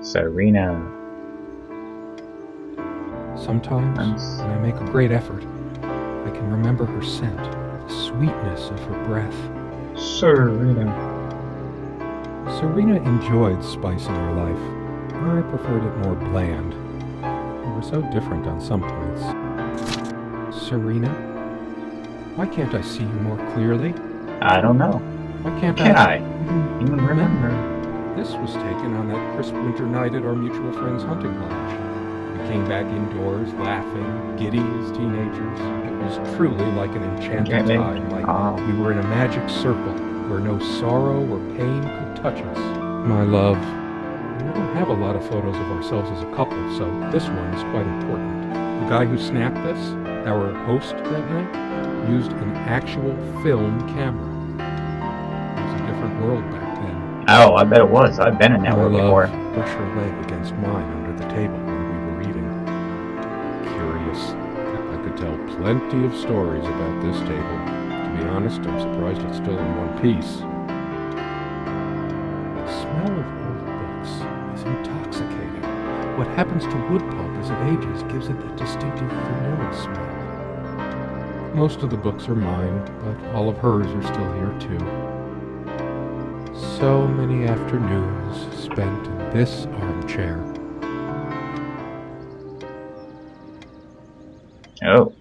Serena. Sometimes, when I make a great effort, I can remember her scent, the sweetness of her breath. Serena. Serena enjoyed spice in her life. I preferred it more bland. We were so different on some points. Serena, why can't I see you more clearly? I don't know. Why can't I even remember? This was taken on that crisp winter night at our mutual friend's hunting lodge. We came back indoors, laughing, giddy as teenagers. It was truly like an enchanted time, like we were in a magic circle where no sorrow or pain could touch us. My love, we don't have a lot of photos of ourselves as a couple, so this one is quite important. The guy who snapped this, our host that night, used an actual film camera. It was a different world back then. Oh, I bet it was. I've been in that world before. Brush her leg against mine under the table when we were eating. Curious. I could tell plenty of stories about this table. To be honest, I'm surprised it's still in one piece. The smell of old books is intoxicating. What happens to wood pulp as it ages gives it that distinctive vanilla smell. Most of the books are mine, but all of hers are still here too. So many afternoons spent in this armchair. Oh.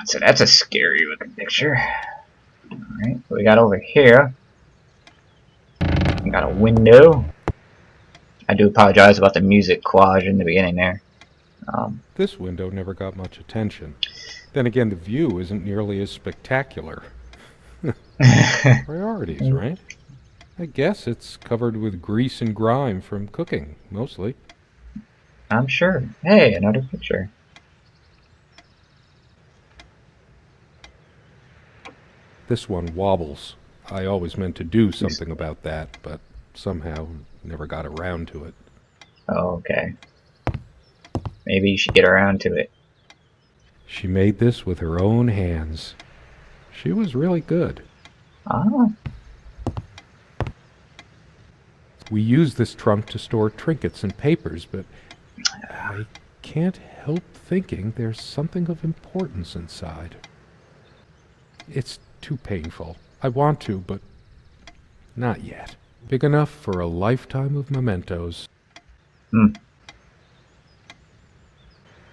So that's a scary looking picture. Alright, what we got over here? We got a window. I do apologize about the music collage in the beginning there. This window never got much attention. Then again, the view isn't nearly as spectacular. Priorities, right? I guess it's covered with grease and grime from cooking, mostly. I'm sure. Hey, another picture. This one wobbles. I always meant to do something about that, but somehow never got around to it. Oh, okay. Maybe you should get around to it. She made this with her own hands. She was really good. Ah. We use this trunk to store trinkets and papers, but I can't help thinking there's something of importance inside. It's too painful. I want to, but not yet. Big enough for a lifetime of mementos.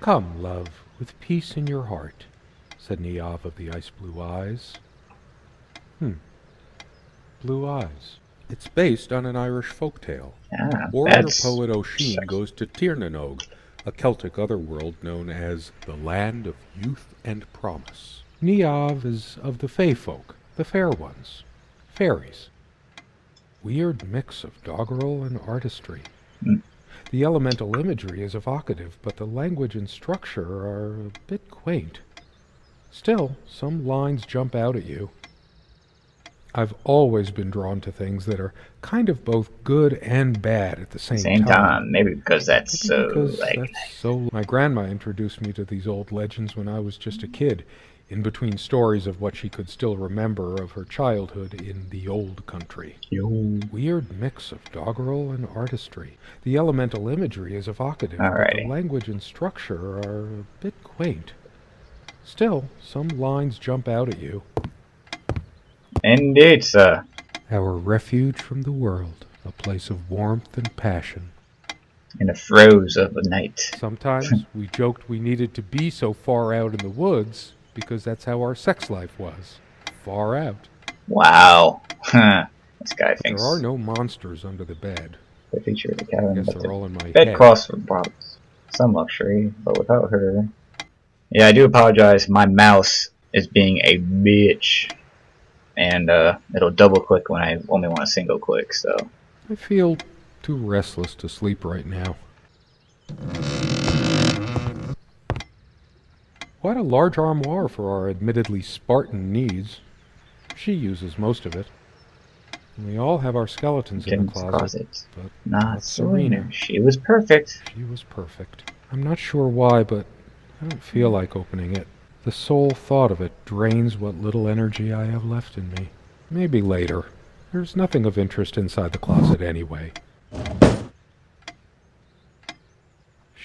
Come, love, with peace in your heart, said Niamh of the ice-blue eyes. Blue eyes. It's based on an Irish folktale. Warrior poet O'Sheen goes to Tirnanog, a Celtic otherworld known as the Land of Youth and Promise. Niamh is of the Fey folk, the fair ones, fairies. Weird mix of doggerel and artistry. The elemental imagery is evocative, but the language and structure are a bit quaint. Still, some lines jump out at you. I've always been drawn to things that are kind of both good and bad at the same time. Maybe because that's My grandma introduced me to these old legends when I was just a kid, in between stories of what she could still remember of her childhood in the old country. Weird mix of doggerel and artistry. The elemental imagery is evocative, but the language and structure are a bit quaint. Still, some lines jump out at you. Indeed, sir. Our refuge from the world, a place of warmth and passion. In the throes of the night. Sometimes we joked we needed to be so far out in the woods because that's how our sex life was. Far out. Wow. This guy thinks... There are no monsters under the bed. The feature of the cabin, I guess but they're all in my bed head. costs for problems. Some luxury, but without her... Yeah, I do apologize. My mouse is being a bitch. And it'll double click when I only want a single click, so... I feel too restless to sleep right now. Quite a large armoire for our admittedly Spartan needs. She uses most of it. And we all have our skeletons in the closet. But not Serena. She was perfect. She was perfect. I'm not sure why, but I don't feel like opening it. The sole thought of it drains what little energy I have left in me. Maybe later. There's nothing of interest inside the closet anyway.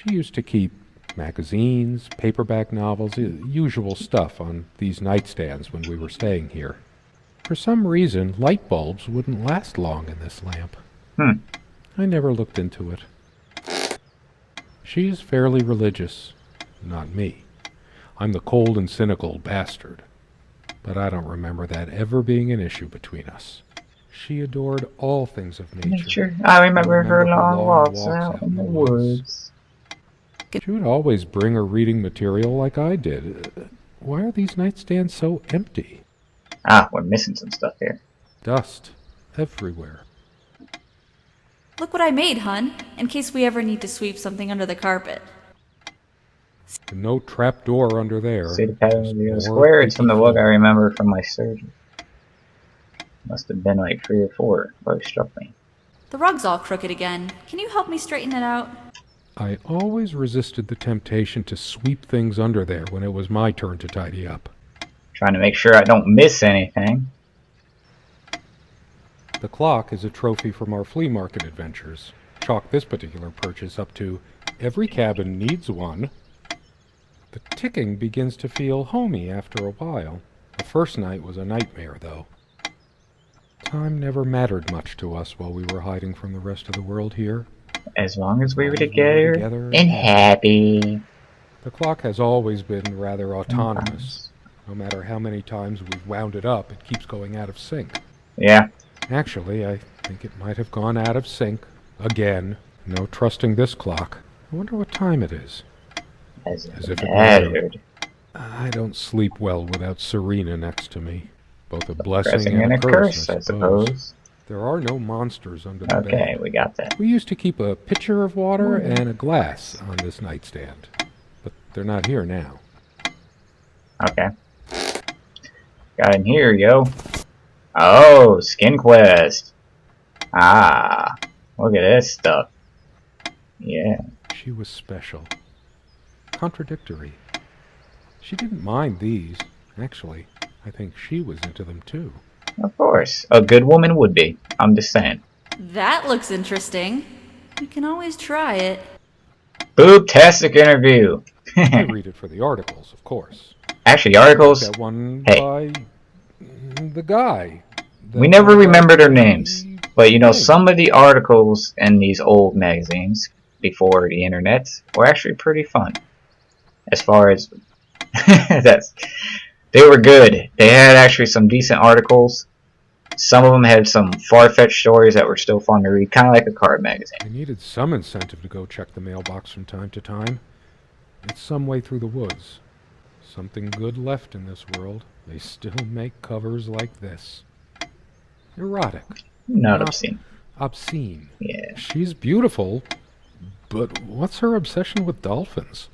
She used to keep magazines, paperback novels, usual stuff on these nightstands when we were staying here. For some reason, light bulbs wouldn't last long in this lamp. I never looked into it. She's fairly religious, not me. I'm the cold and cynical bastard. But I don't remember that ever being an issue between us. She adored all things of nature. I remember her long walks out in the woods. She would always bring her reading material like I did. Why are these nightstands so empty? We're missing some stuff here. Dust everywhere. Look what I made, hun, in case we ever need to sweep something under the carpet. No trap door under there. See the pattern of the square? It's from the book I remember from my surgery. Must have been like 3 or 4. Both struck me. The rug's all crooked again. Can you help me straighten it out? I always resisted the temptation to sweep things under there when it was my turn to tidy up. Trying to make sure I don't miss anything. The clock is a trophy from our flea market adventures. Chalk this particular purchase up to every cabin needs one. The ticking begins to feel homey after a while. The first night was a nightmare, though. Time never mattered much to us while we were hiding from the rest of the world here. As long as we were together and happy. The clock has always been rather autonomous. No matter how many times we've wound it up, it keeps going out of sync. Yeah. Actually, I think it might have gone out of sync. Again. No trusting this clock. I wonder what time it is. As if it mattered. I don't sleep well without Serena next to me. Both a blessing and a curse, I suppose. There are no monsters under the bed. Okay, we got that. We used to keep a pitcher of water and a glass on this nightstand. But they're not here now. Okay. Got in here, yo. Oh, Skin Quest. Look at this stuff. Yeah. She was special. Contradictory. She didn't mind these. Actually, I think she was into them too. Of course. A good woman would be. I'm just saying. That looks interesting. We can always try it. Boobtastic interview. I read it for the articles, of course. Actually, articles. That one by the guy. We never remembered their names. But you know, some of the articles in these old magazines before the internet were actually pretty fun. As far as they were good. They had actually some decent articles. Some of them had some far-fetched stories that were still fun to read, kind of like a card magazine. I needed some incentive to go check the mailbox from time to time. It's some way through the woods. Something good left in this world. They still make covers like this. Erotic. Not obscene. Obscene. Yeah. She's beautiful, but what's her obsession with dolphins?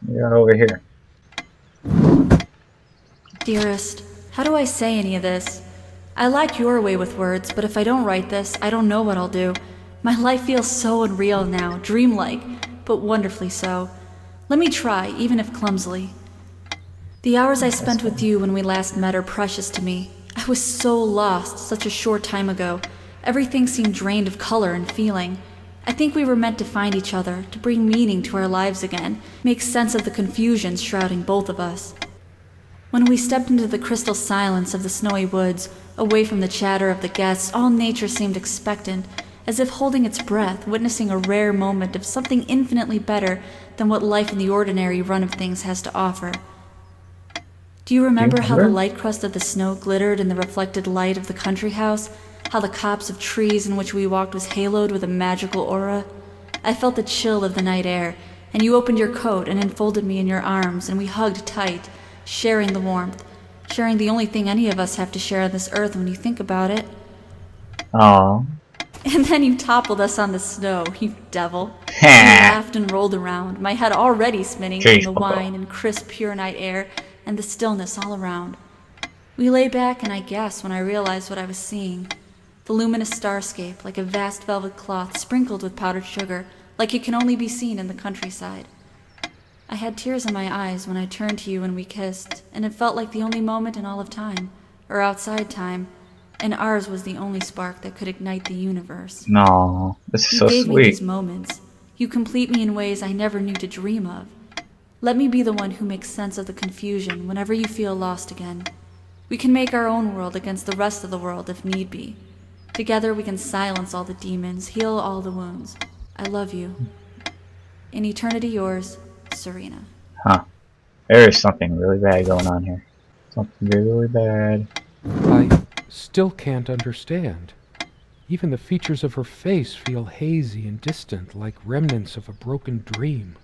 We got over here. Dearest, how do I say any of this? I like your way with words, but if I don't write this, I don't know what I'll do. My life feels so unreal now, dreamlike, but wonderfully so. Let me try, even if clumsily. The hours I spent with you when we last met are precious to me. I was so lost such a short time ago. Everything seemed drained of color and feeling. I think we were meant to find each other, to bring meaning to our lives again, make sense of the confusion shrouding both of us. When we stepped into the crystal silence of the snowy woods, away from the chatter of the guests, all nature seemed expectant, as if holding its breath, witnessing a rare moment of something infinitely better than what life in the ordinary run of things has to offer. Do you remember how the light crust of the snow glittered in the reflected light of the country house? How the copse of trees in which we walked was haloed with a magical aura? I felt the chill of the night air, and you opened your coat and enfolded me in your arms, and we hugged tight, sharing the warmth, sharing the only thing any of us have to share on this earth when you think about it. Aww. And then you toppled us on the snow, you devil. We laughed and rolled around, my head already spinning from the wine and crisp, pure night air, and the stillness all around. We lay back, and I gasped when I realized what I was seeing. The luminous starscape, like a vast velvet cloth sprinkled with powdered sugar, like it can only be seen in the countryside. I had tears in my eyes when I turned to you and we kissed, and it felt like the only moment in all of time, or outside time, and ours was the only spark that could ignite the universe. No, this is so sweet. You gave me these moments. You complete me in ways I never knew to dream of. Let me be the one who makes sense of the confusion whenever you feel lost again. We can make our own world against the rest of the world if need be. Together we can silence all the demons, heal all the wounds. I love you. In eternity yours, Serena. Huh. There is something really bad going on here. Something really bad. I still can't understand. Even the features of her face feel hazy and distant, like remnants of a broken dream.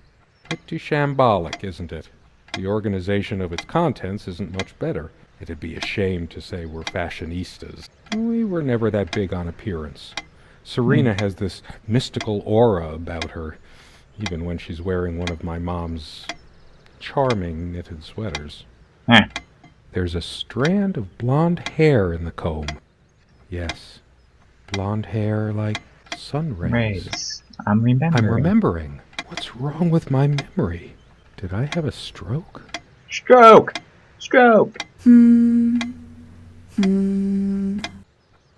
Pretty shambolic, isn't it? The organization of its contents isn't much better. It'd be a shame to say we're fashionistas. We were never that big on appearance. Serena has this mystical aura about her, even when she's wearing one of my mom's charming knitted sweaters. There's a strand of blonde hair in the comb. Yes, blonde hair like sun rays. I'm remembering. What's wrong with my memory? Did I have a stroke? Stroke!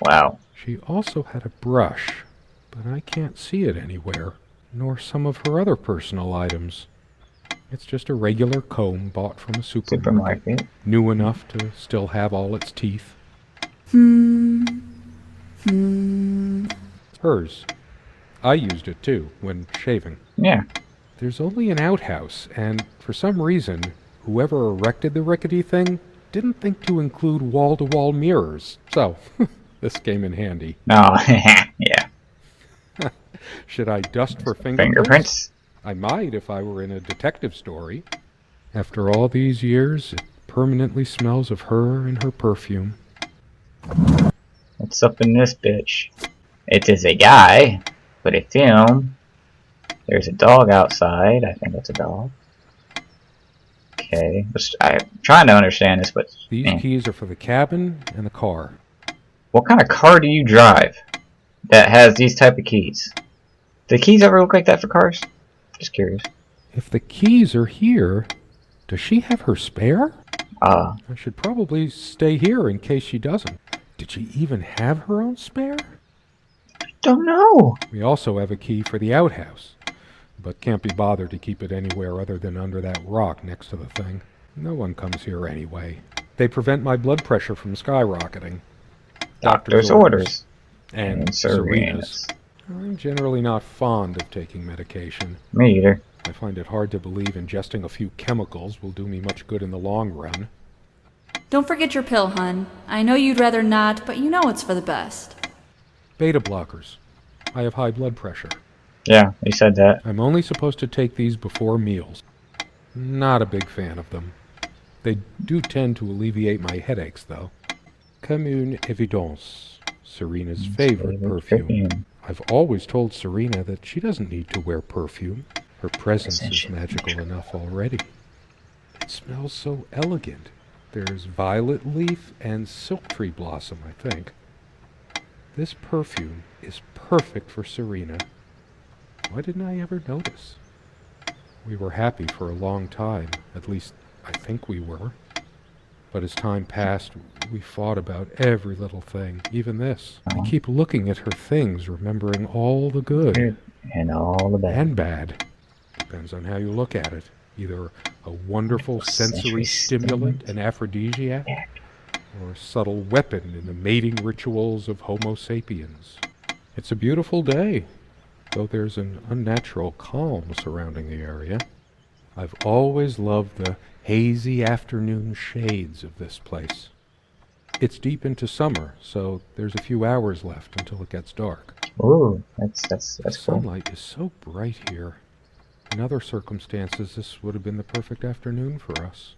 Wow. She also had a brush, but I can't see it anywhere, nor some of her other personal items. It's just a regular comb bought from a supermarket. New enough to still have all its teeth. Hers. I used it too, when shaving. Yeah. There's only an outhouse, and for some reason, whoever erected the rickety thing didn't think to include wall-to-wall mirrors. So, this came in handy. Oh, yeah. Should I dust for fingerprints? I might if I were in a detective story. After all these years, it permanently smells of her and her perfume. What's up in this bitch? It is a guy, but it's him. There's a dog outside. I think that's a dog. Okay. I'm trying to understand this, but... These keys are for the cabin and the car. What kind of car do you drive that has these type of keys? Do the keys ever look like that for cars? Just curious. If the keys are here, does she have her spare? I should probably stay here in case she doesn't. Did she even have her own spare? Don't know. We also have a key for the outhouse, but can't be bothered to keep it anywhere other than under that rock next to the thing. No one comes here anyway. They prevent my blood pressure from skyrocketing. Doctor's orders. And Serena's. I'm generally not fond of taking medication. Me either. I find it hard to believe ingesting a few chemicals will do me much good in the long run. Don't forget your pill, hun. I know you'd rather not, but you know it's for the best. Beta blockers. I have high blood pressure. Yeah, you said that. I'm only supposed to take these before meals. Not a big fan of them. They do tend to alleviate my headaches, though. Comme une évidence. Serena's favorite perfume. I've always told Serena that she doesn't need to wear perfume. Her presence is magical enough already. It smells so elegant. There's violet leaf and silk tree blossom, I think. This perfume is perfect for Serena. Why didn't I ever notice? We were happy for a long time. At least, I think we were. But as time passed, we fought about every little thing, even this. I keep looking at her things, remembering all the good. And all the bad. And bad. Depends on how you look at it. Either a wonderful sensory stimulant and aphrodisiac, or a subtle weapon in the mating rituals of Homo sapiens. It's a beautiful day, though there's an unnatural calm surrounding the area. I've always loved the hazy afternoon shades of this place. It's deep into summer, so there's a few hours left until it gets dark. Ooh, that's cool. Sunlight is so bright here. In other circumstances, this would have been the perfect afternoon for us.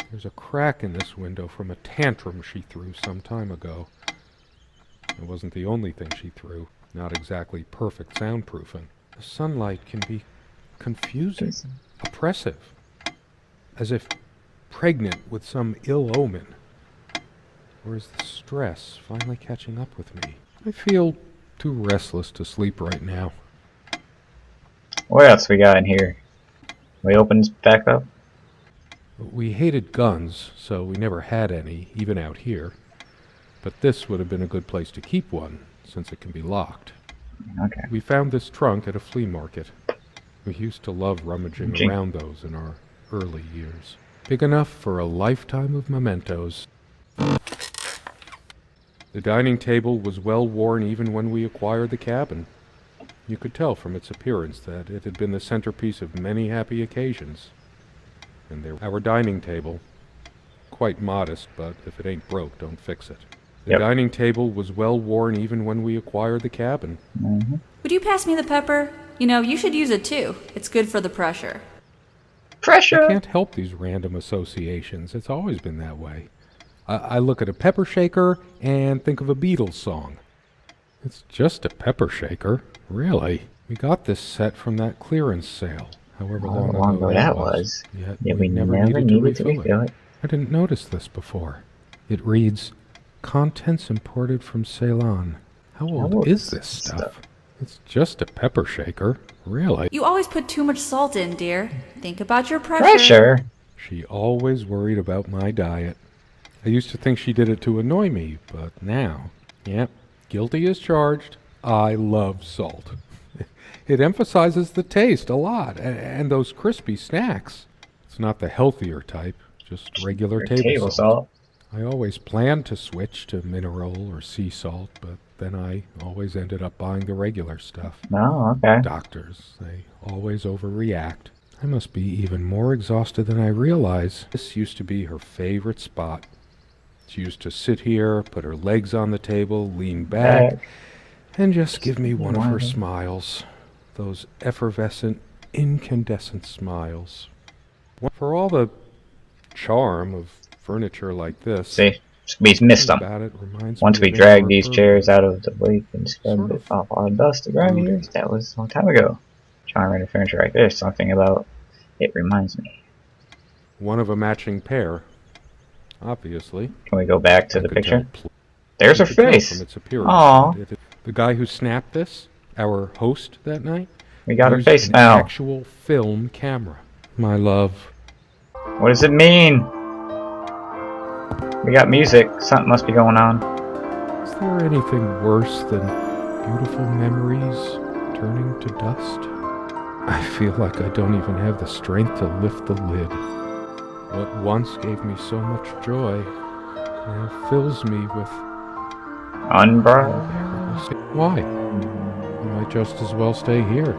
There's a crack in this window from a tantrum she threw some time ago. It wasn't the only thing she threw. Not exactly perfect soundproofing. The sunlight can be confusing, oppressive, as if pregnant with some ill omen. Or is the stress finally catching up with me? I feel too restless to sleep right now. What else we got in here? We open this back up? We hated guns, so we never had any, even out here. But this would have been a good place to keep one, since it can be locked. Okay. We found this trunk at a flea market. We used to love rummaging around those in our early years. Big enough for a lifetime of mementos. The dining table was well worn even when we acquired the cabin. You could tell from its appearance that it had been the centerpiece of many happy occasions. And there, our dining table, quite modest, but if it ain't broke, don't fix it. The dining table was well worn even when we acquired the cabin. Mm-hmm. Would you pass me the pepper? You know, you should use it too. It's good for the pressure. Pressure! I can't help these random associations. It's always been that way. I look at a pepper shaker and think of a Beatles song. It's just a pepper shaker, really. We got this set from that clearance sale, however long ago that was. Yet we never needed to refill it. I didn't notice this before. It reads, "Contents imported from Ceylon." How old is this stuff? It's just a pepper shaker, really. You always put too much salt in, dear. Think about your pressure. She always worried about my diet. I used to think she did it to annoy me, but now, guilty as charged. I love salt. It emphasizes the taste a lot, and those crispy snacks. It's not the healthier type, just regular table salt. I always planned to switch to mineral or sea salt, but then I always ended up buying the regular stuff. Oh, okay. Doctors, they always overreact. I must be even more exhausted than I realize. This used to be her favorite spot. She used to sit here, put her legs on the table, lean back, and just give me one of her smiles. Those effervescent, incandescent smiles. For all the charm of furniture like this... See, we missed them. Once we dragged these chairs out of the lake and scrubbed it off all the dust around here, that was a long time ago. Trying to rent furniture like this, something about it reminds me. One of a matching pair. Obviously. Can we go back to the picture? There's her face! Aww. The guy who snapped this, our host that night, we got her face now. An actual film camera. My love. What does it mean? We got music. Something must be going on. Is there anything worse than beautiful memories turning to dust? I feel like I don't even have the strength to lift the lid. What once gave me so much joy now fills me with... unbridled? Why? I might just as well stay here.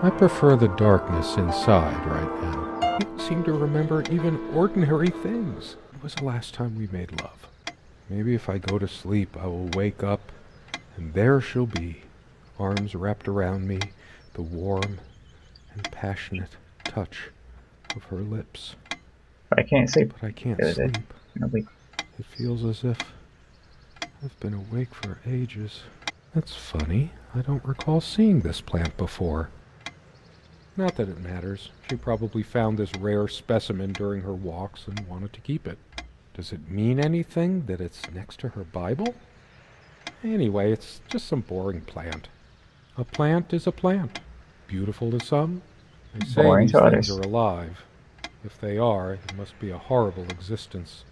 I prefer the darkness inside right now. I don't seem to remember even ordinary things. When was the last time we made love? Maybe if I go to sleep, I will wake up, and there she'll be, arms wrapped around me, the warm and passionate touch of her lips. But I can't sleep. But I can't sleep. It feels as if I've been awake for ages. That's funny. I don't recall seeing this plant before. Not that it matters. She probably found this rare specimen during her walks and wanted to keep it. Does it mean anything that it's next to her Bible? Anyway, it's just some boring plant. A plant is a plant. Beautiful to some. They say these things are alive. If they are, it must be a horrible existence,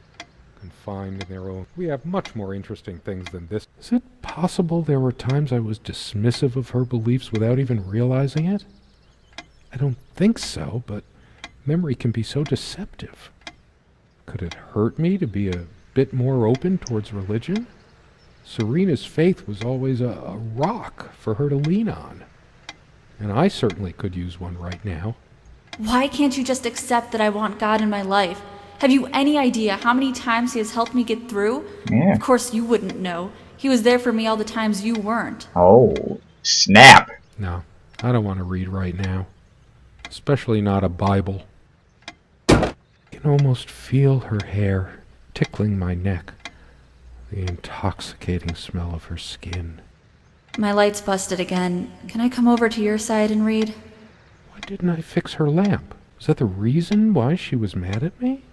confined in their own. We have much more interesting things than this. Is it possible there were times I was dismissive of her beliefs without even realizing it? I don't think so, but memory can be so deceptive. Could it hurt me to be a bit more open towards religion? Serena's faith was always a rock for her to lean on. And I certainly could use one right now. Why can't you just accept that I want God in my life? Have you any idea how many times he has helped me get through? Yeah. Of course you wouldn't know. He was there for me all the times you weren't. Oh, snap. No, I don't want to read right now. Especially not a Bible. I can almost feel her hair tickling my neck. The intoxicating smell of her skin. My light's busted again. Can I come over to your side and read? Why didn't I fix her lamp? Was that the reason why she was mad at me?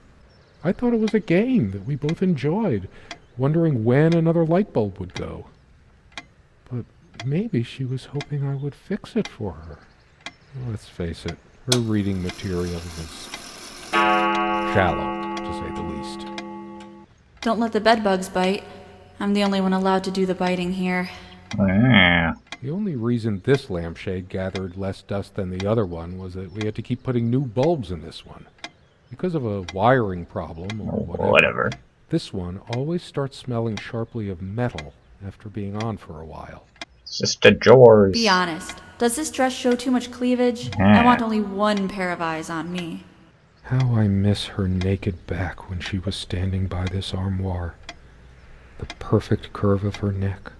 I thought it was a game that we both enjoyed, wondering when another light bulb would go. But maybe she was hoping I would fix it for her. Let's face it, her reading material was shallow, to say the least. Don't let the bedbugs bite. I'm the only one allowed to do the biting here. Yeah. The only reason this lampshade gathered less dust than the other one was that we had to keep putting new bulbs in this one. Because of a wiring problem or whatever. This one always starts smelling sharply of metal after being on for a while. It's just a drawers. Be honest. Does this dress show too much cleavage? I want only one pair of eyes on me. How I miss her naked back when she was standing by this armoire. The perfect curve of her neck.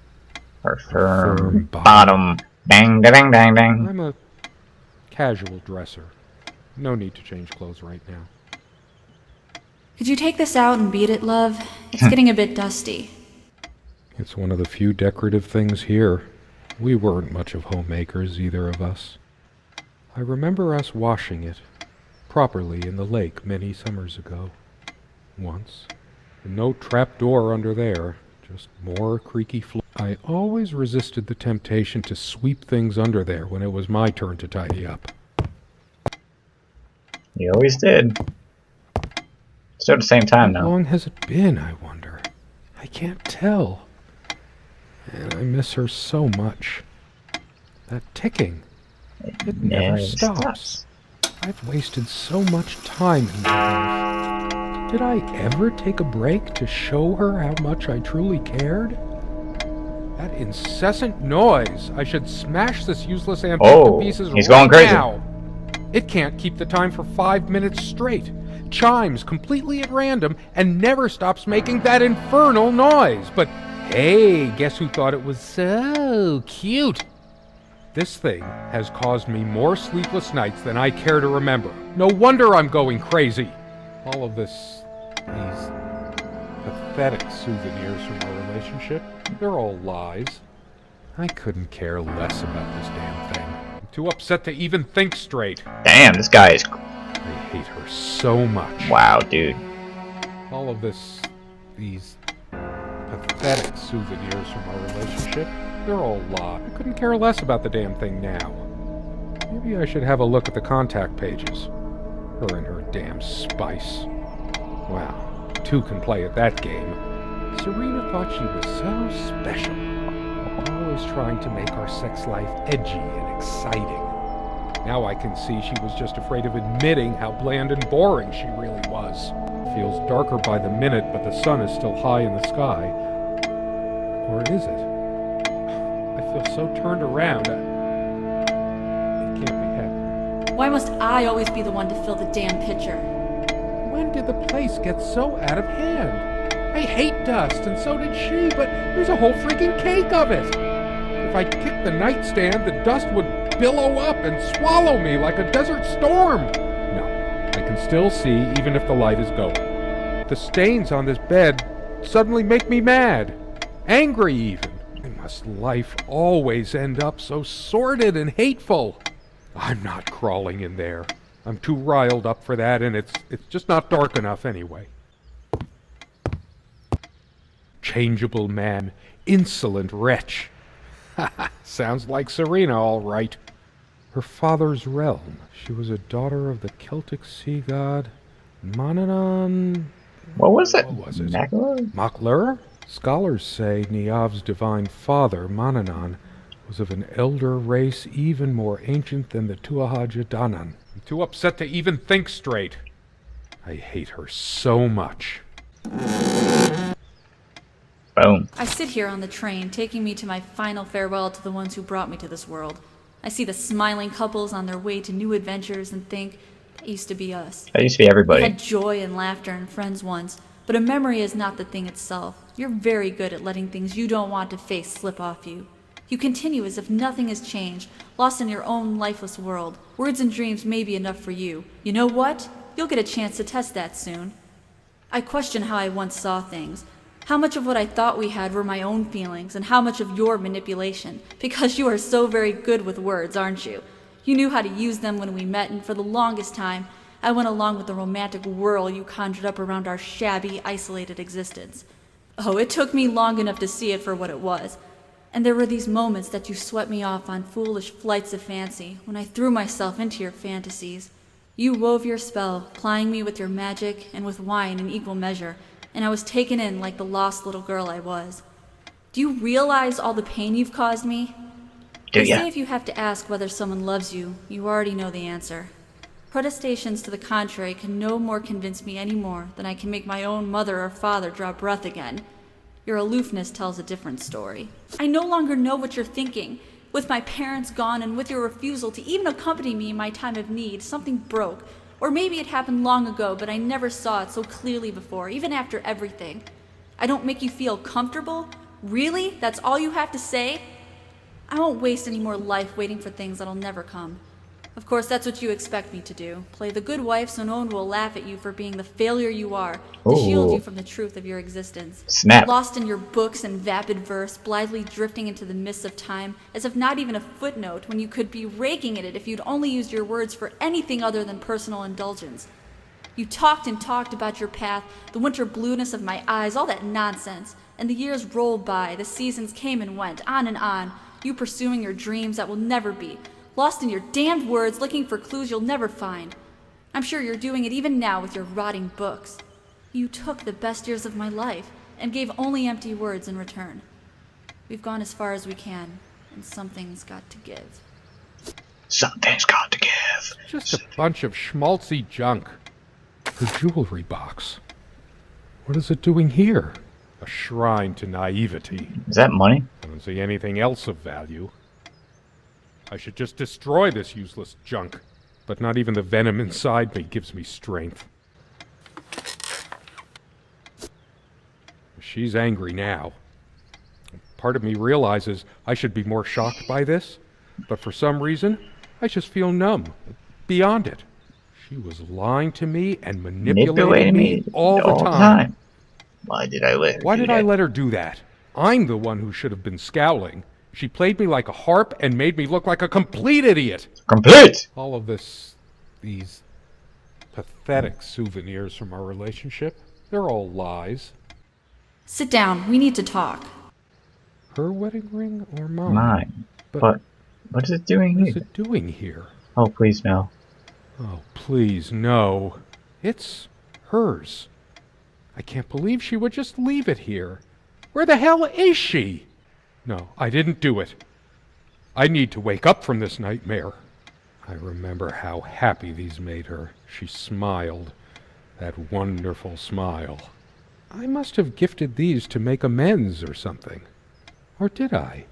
Her firm bottom. Dang, dang, dang, dang. I'm a casual dresser. No need to change clothes right now. Could you take this out and beat it, love? It's getting a bit dusty. It's one of the few decorative things here. We weren't much of homemakers, either of us. I remember us washing it properly in the lake many summers ago. Once. And no trap door under there, just more creaky floor. I always resisted the temptation to sweep things under there when it was my turn to tidy up. You always did. Still at the same time now. How long has it been, I wonder? I can't tell. And I miss her so much. That ticking. It never stops. I've wasted so much time in my life. Did I ever take a break to show her how much I truly cared? That incessant noise! I should smash this useless antique to pieces he's going crazy. Now. It can't keep the time for 5 minutes straight. Chimes completely at random and never stops making that infernal noise. But hey, guess who thought it was so cute? This thing has caused me more sleepless nights than I care to remember. No wonder I'm going crazy. All of these pathetic souvenirs from our relationship, they're all lies. I couldn't care less about this damn thing. I'm too upset to even think straight. Damn, this guy is... I hate her so much. Wow, dude. All of these pathetic souvenirs from our relationship, they're all lies. I couldn't care less about the damn thing now. Maybe I should have a look at the contact pages. Her and her damn spice. Wow, two can play at that game. Serena thought she was so special. Always trying to make our sex life edgy and exciting. Now I can see she was just afraid of admitting how bland and boring she really was. It feels darker by the minute, but the sun is still high in the sky. Or is it? I feel so turned around. It can't be happening. Why must I always be the one to fill the damn pitcher? When did the place get so out of hand? I hate dust, and so did she, but there's a whole freaking cake of it. If I kicked the nightstand, the dust would billow up and swallow me like a desert storm. No, I can still see even if the light is going. The stains on this bed suddenly make me mad. Angry even. Why must life always end up so sordid and hateful? I'm not crawling in there. I'm too riled up for that, and it's just not dark enough anyway. Changeable man, insolent wretch. Sounds like Serena, all right. Her father's realm. She was a daughter of the Celtic sea god Manannán. What was it? Maclur? Scholars say Niamh's divine father, Manannán, was of an elder race even more ancient than the Tuatha Danann. I'm too upset to even think straight. I hate her so much. Boom. I sit here on the train, taking me to my final farewell to the ones who brought me to this world. I see the smiling couples on their way to new adventures and think, that used to be us. That used to be everybody. We had joy and laughter and friends once, but a memory is not the thing itself. You're very good at letting things you don't want to face slip off you. You continue as if nothing has changed, lost in your own lifeless world. Words and dreams may be enough for you. You know what? You'll get a chance to test that soon. I question how I once saw things. How much of what I thought we had were my own feelings, and how much of your manipulation, because you are so very good with words, aren't you? You knew how to use them when we met, and for the longest time, I went along with the romantic whirl you conjured up around our shabby, isolated existence. Oh, it took me long enough to see it for what it was. And there were these moments that you swept me off on foolish flights of fancy, when I threw myself into your fantasies. You wove your spell, plying me with your magic and with wine in equal measure, and I was taken in like the lost little girl I was. Do you realize all the pain you've caused me? They say if you have to ask whether someone loves you, you already know the answer. Protestations to the contrary can no more convince me any more than I can make my own mother or father draw breath again. Your aloofness tells a different story. I no longer know what you're thinking. With my parents gone and with your refusal to even accompany me in my time of need, something broke. Or maybe it happened long ago, but I never saw it so clearly before, even after everything. I don't make you feel comfortable? Really? That's all you have to say? I won't waste any more life waiting for things that'll never come. Of course, that's what you expect me to do. Play the good wife so no one will laugh at you for being the failure you are, to shield you from the truth of your existence. Snap. Lost in your books and vapid verse, blithely drifting into the mists of time, as if not even a footnote, when you could be raking at it if you'd only used your words for anything other than personal indulgence. You talked and talked about your path, the winter blueness of my eyes, all that nonsense. And the years rolled by, the seasons came and went, on, you pursuing your dreams that will never be, lost in your damned words, looking for clues you'll never find. I'm sure you're doing it even now with your rotting books. You took the best years of my life and gave only empty words in return. We've gone as far as we can, and something's got to give. Something's got to give. Just a bunch of schmaltzy junk. The jewelry box. What is it doing here? A shrine to naivety. Is that money? I don't see anything else of value. I should just destroy this useless junk. But not even the venom inside me gives me strength. She's angry now. Part of me realizes I should be more shocked by this, but for some reason, I just feel numb, beyond it. She was lying to me and manipulating me all the time. Why did I let her Why did I let her do that? I'm the one who should have been scowling. She played me like a harp and made me look like a complete idiot. Complete! All of these pathetic souvenirs from our relationship, they're all lies. Sit down. We need to talk. Her wedding ring or mine? Mine. But what is it doing here? What is it doing here? Oh, please, no. Oh, please, no. It's hers. I can't believe she would just leave it here. Where the hell is she? No, I didn't do it. I need to wake up from this nightmare. I remember how happy these made her. She smiled. That wonderful smile. I must have gifted these to make amends or something. Or did I?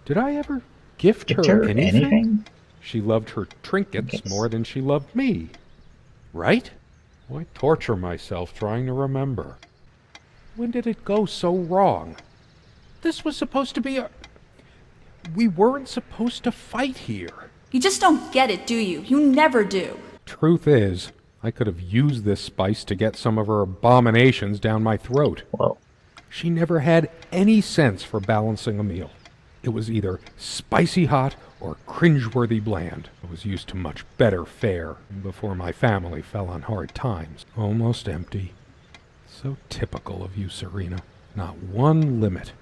Did I ever gift her anything? She loved her trinkets more than she loved me. Right? Why torture myself trying to remember? When did it go so wrong? This was supposed to be a... We weren't supposed to fight here. You just don't get it, do you? You never do. Truth is, I could have used this spice to get some of her abominations down my throat. Whoa. She never had any sense for balancing a meal. It was either spicy hot or cringeworthy bland. I was used to much better fare before my family fell on hard times. Almost empty. So typical of you, Serena. Not one limit.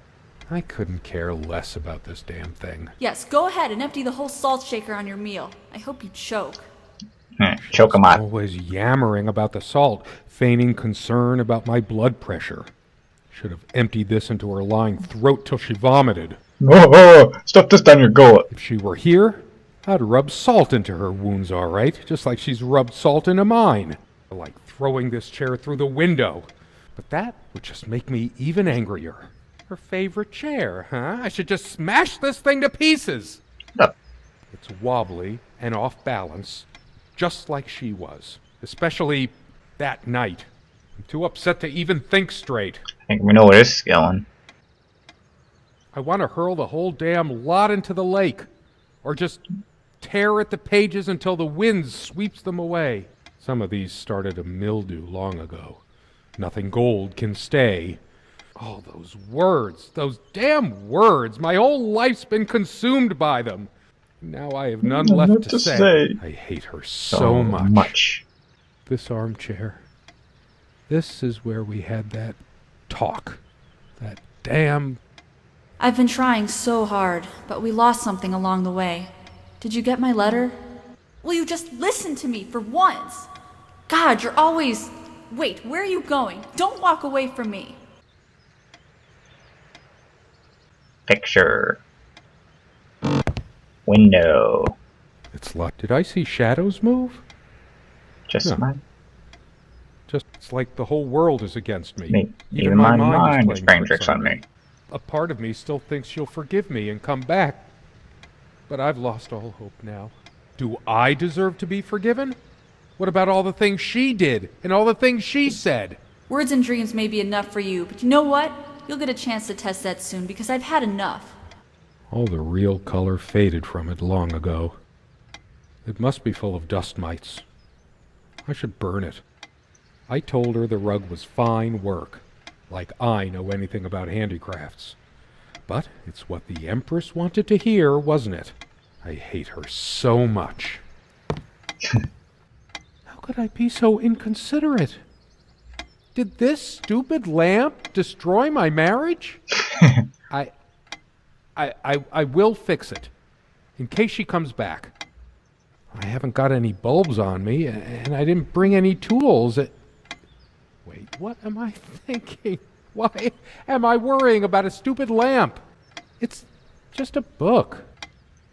I couldn't care less about this damn thing. Yes, go ahead and empty the whole salt shaker on your meal. I hope you choke. Choke 'em out. Always yammering about the salt, feigning concern about my blood pressure. Should have emptied this into her lying throat till she vomited. Oh, stuff this down your gullet. If she were here, I'd rub salt into her wounds, all right, just like she's rubbed salt into mine. Like throwing this chair through the window. But that would just make me even angrier. Her favorite chair, huh? I should just smash this thing to pieces. No. It's wobbly and off balance, just like she was. Especially that night. I'm too upset to even think straight. I think we know where this is going. I want to hurl the whole damn lot into the lake. Or just tear at the pages until the wind sweeps them away. Some of these started to mildew long ago. Nothing gold can stay. Oh, those words. Those damn words. My whole life's been consumed by them. Now I have none left to say. I hate her so much. This armchair. This is where we had that talk. That damn... I've been trying so hard, but we lost something along the way. Did you get my letter? Will you just listen to me for once? God, you're always... Wait, where are you going? Don't walk away from me. Picture. Window. It's locked. Did I see shadows move? Just No. mine. It's like the whole world is against me. Even my mind is playing tricks on me. A part of me still thinks she'll forgive me and come back. But I've lost all hope now. Do I deserve to be forgiven? What about all the things she did and all the things she said? Words and dreams may be enough for you, but you know what? You'll get a chance to test that soon because I've had enough. All the real color faded from it long ago. It must be full of dust mites. I should burn it. I told her the rug was fine work, like I know anything about handicrafts. But it's what the Empress wanted to hear, wasn't it? I hate her so much. How could I be so inconsiderate? Did this stupid lamp destroy my marriage? I will fix it, in case she comes back. I haven't got any bulbs on me, and I didn't bring any tools. Wait, what am I thinking? Why am I worrying about a stupid lamp? It's just a book.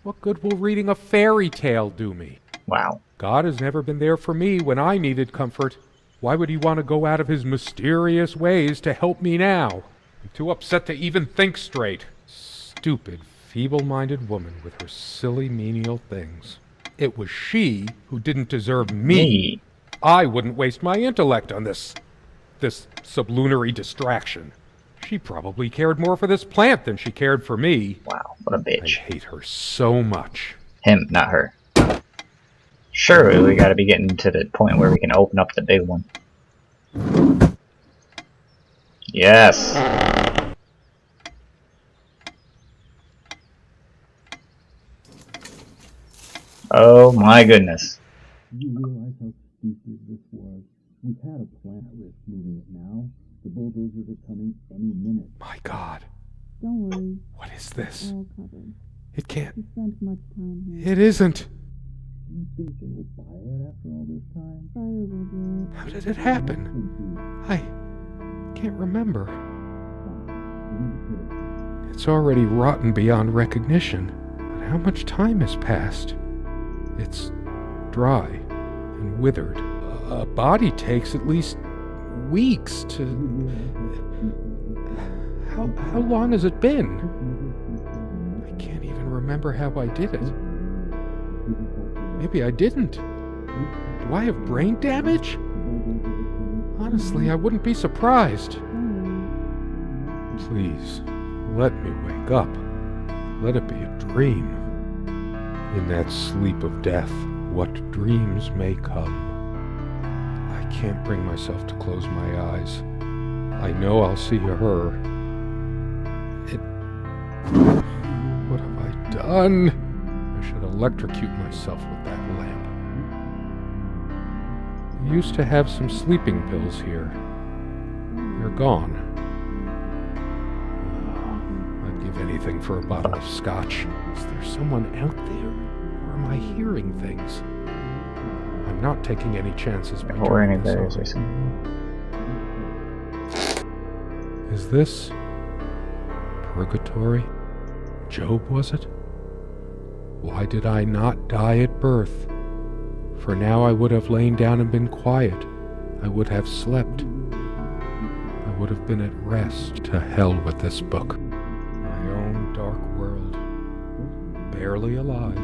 What good will reading a fairy tale do me? Wow. God has never been there for me when I needed comfort. Why would he want to go out of his mysterious ways to help me now? I'm too upset to even think straight. Stupid, feeble-minded woman with her silly menial things. It was she who didn't deserve me. I wouldn't waste my intellect on this sublunary distraction. She probably cared more for this plant than she cared for me. Wow, what a bitch. I hate her so much. Him, not her. Surely we gotta be getting to the point where we can open up the big one. Yes! Oh my goodness. You realize how stupid this was? We had a plan at risk moving it now. The bulldozers are coming any minute. My God. Don't worry. What is this? All covered. It can't. We spent much time here. It isn't. Do you think they will buy it after all this time? Fire will do it. How did it happen? I can't remember. It's already rotten beyond recognition. But how much time has passed? It's dry and withered. A body takes at least weeks to... How long has it been? I can't even remember how I did it. Maybe I didn't. Do I have brain damage? Honestly, I wouldn't be surprised. Please, let me wake up. Let it be a dream. In that sleep of death, what dreams may come. I can't bring myself to close my eyes. I know I'll see her. What have I done? I should electrocute myself with that lamp. I used to have some sleeping pills here. They're gone. I'd give anything for a bottle of scotch. Is there someone out there? Or am I hearing things? I'm not taking any chances by turning this on. Is this purgatory? Job, was it? Why did I not die at birth? For now I would have lain down and been quiet. I would have slept. I would have been at rest. To hell with this book. My own dark world. Barely alive.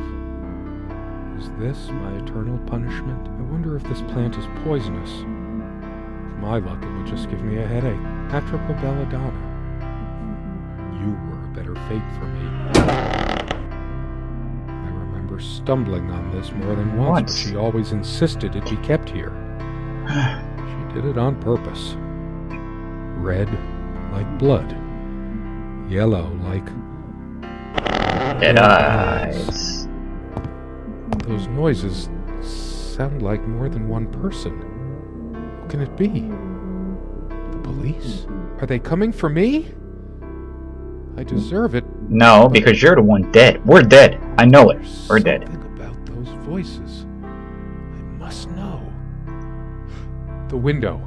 Is this my eternal punishment? I wonder if this plant is poisonous. With my luck, it would just give me a headache. Atropa belladonna. You were a better fate for me. I remember stumbling on this more than once, but she always insisted it be kept here. She did it on purpose. Red like blood. Yellow like... dead eyes. Those noises sound like more than one person. Who can it be? The police? Are they coming for me? I deserve it. No, because you're the one dead. We're dead. I know it. We're dead. Something about those voices. I must know. The window.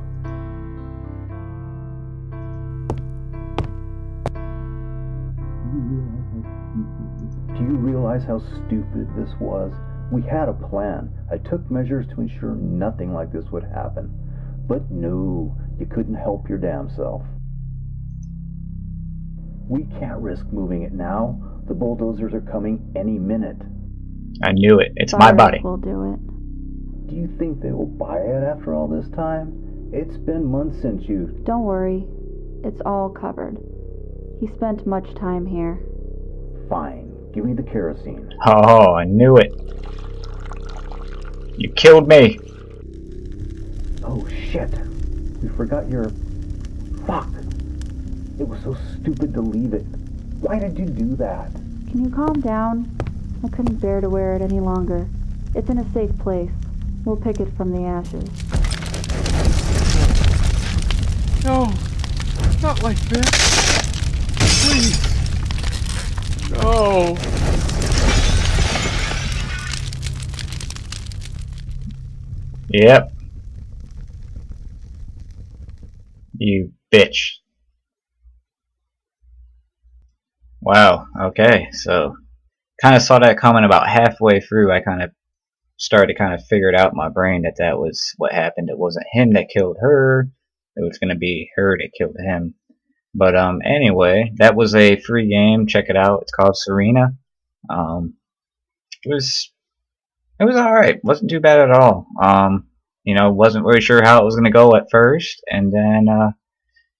Do you realize how stupid this was? We had a plan. I took measures to ensure nothing like this would happen. But no, you couldn't help your damn self. We can't risk moving it now. The bulldozers are coming any minute. I knew it. It's my body. We'll do it. Do you think they will buy it after all this time? It's been months since you... Don't worry. It's all covered. He spent much time here. Fine. Give me the kerosene. Oh, I knew it. You killed me. Oh, shit. We forgot your... Fuck. It was so stupid to leave it. Why did you do that? Can you calm down? I couldn't bear to wear it any longer. It's in a safe place. We'll pick it from the ashes. No, not like this. Please. No. Yep. You bitch. Wow, okay, so kind of saw that coming about halfway through. I kind of started to kind of figure it out in my brain that that was what happened. It wasn't him that killed her. It was going to be her that killed him. But anyway, that was a free game. Check it out. It's called Serena. It was alright. Wasn't too bad at all. You know, wasn't really sure how it was going to go at first, and then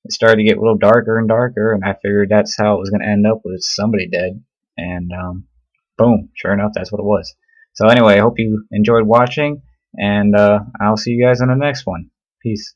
it started to get a little darker and darker, and I figured that's how it was going to end up, with somebody dead. And boom, sure enough, that's what it was. So anyway, I hope you enjoyed watching, and I'll see you guys in the next one. Peace.